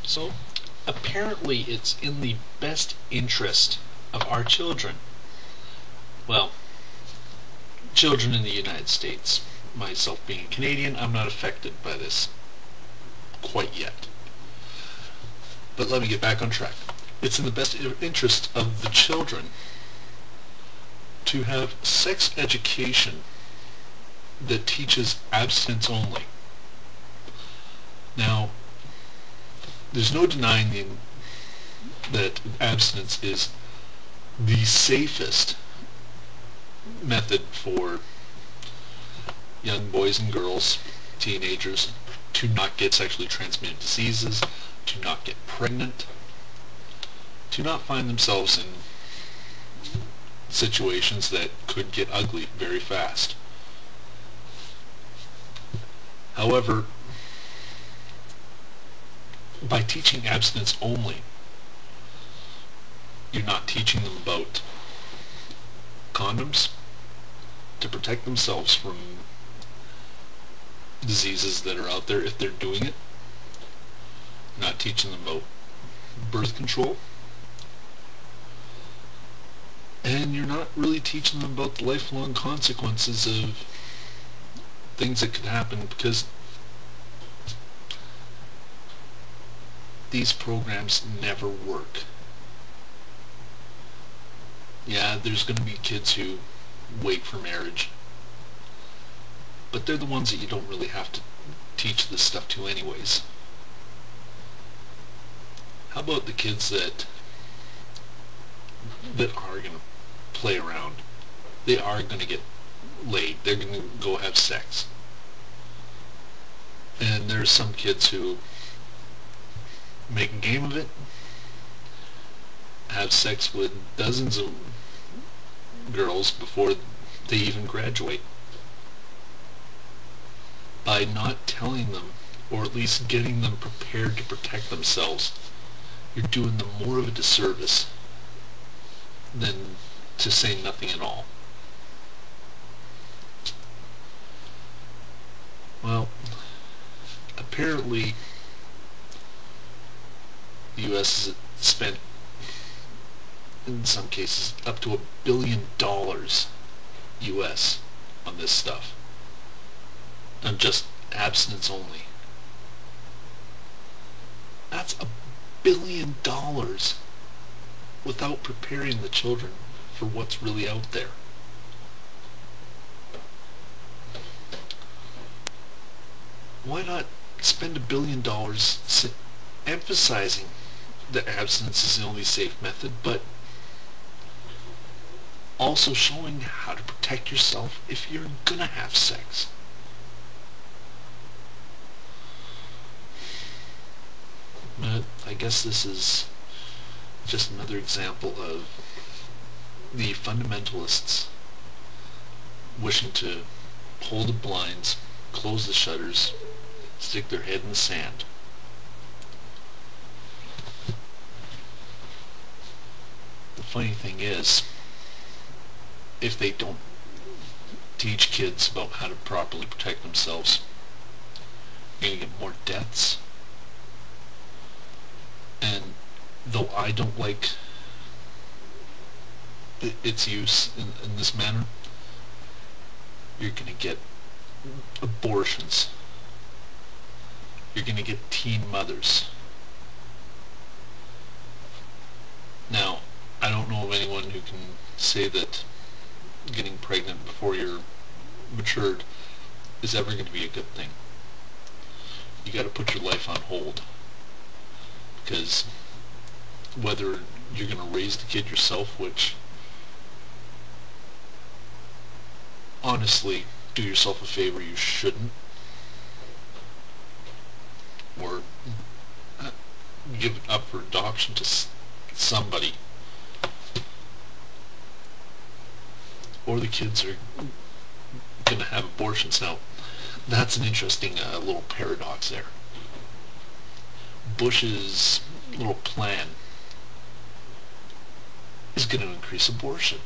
So apparently it's in the best interest of our children. Well, children in the United States. Myself being a Canadian, I'm not affected by this quite yet. But let me get back on track. It's in the best interest of the children to have sex education that teaches abstinence only. Now, there's no denying that abstinence is the safest method for young boys and girls, teenagers, to not get sexually transmitted diseases, to not get pregnant, to not find themselves in situations that could get ugly very fast. However, by teaching abstinence only, you're not teaching them about condoms to protect themselves from diseases that are out there if they're doing it. You're not teaching them about birth control. And you're not really teaching them about the lifelong consequences of things that could happen, because these programs never work. Yeah, there's going to be kids who wait for marriage, but they're the ones that you don't really have to teach this stuff to anyways. How about the kids that are going to play around? They are going to get laid. They're going to go have sex. And there's some kids who make a game of it, have sex with dozens of girls before they even graduate. By not telling them, or at least getting them prepared to protect themselves, you're doing them more of a disservice than to say nothing at all. Well, apparently the U.S. has spent, in some cases, up to $1 billion U.S. on this stuff, on just abstinence only. That's $1 billion without preparing the children for what's really out there. Why not spend $1 billion emphasizing that abstinence is the only safe method, but also showing how to protect yourself if you're gonna have sex? But I guess this is just another example of the fundamentalists wishing to hold the blinds, close the shutters, stick their head in the sand. The funny thing is, if they don't teach kids about how to properly protect themselves, you're going to get more deaths. And though I don't like its use in this manner, you're going to get abortions. You're going to get teen mothers. Now, I don't know of anyone who can say that getting pregnant before you're matured is ever going to be a good thing. You got to put your life on hold, because whether you're going to raise the kid yourself, which honestly, do yourself a favor, you shouldn't, or give it up for adoption to somebody, or the kids are going to have abortions. Now, that's an interesting little paradox there. Bush's little plan is going to increase abortion.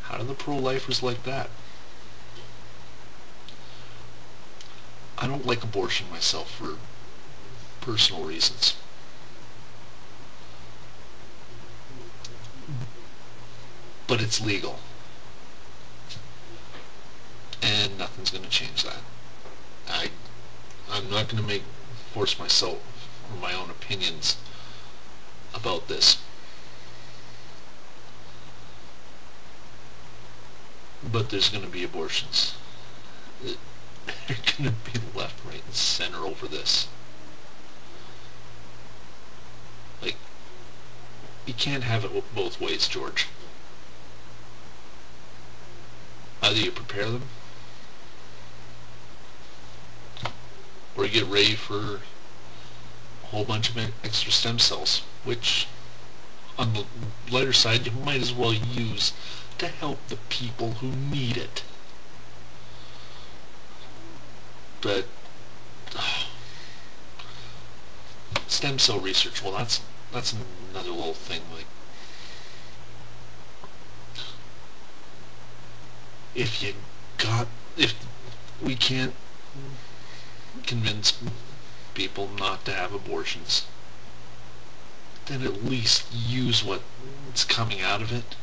How do the pro-lifers like that? I don't like abortion myself for personal reasons. But it's legal. And nothing's going to change that. I'm not going to force myself or my own opinions about this. But there's going to be abortions. They're going to be left, right, and center over this. Like, you can't have it both ways, George. Either you prepare them, or you get ready for a whole bunch of extra stem cells, which, on the lighter side, you might as well use to help the people who need it. But stem cell research, well, that's another little thing. Like, if we can't convince people not to have abortions, then at least use what's coming out of it.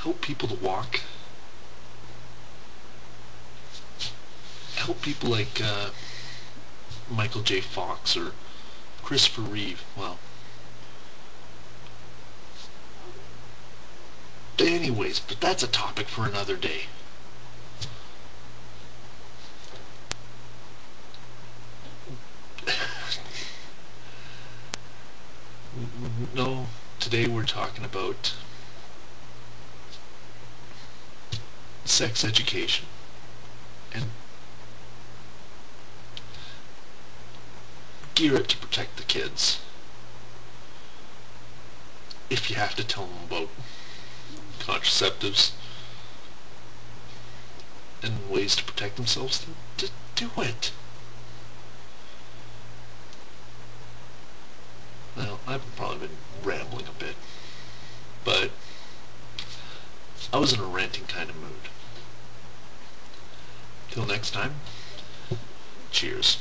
Help people to walk. Help people like Michael J. Fox or Christopher Reeve. Well, anyways, but that's a topic for another day. No, today we're talking about sex education and gear it to protect the kids. If you have to tell them about contraceptives and ways to protect themselves, then just do it. Well, I've probably been rambling a bit, but I was in a ranting kind of mood. Till next time, cheers.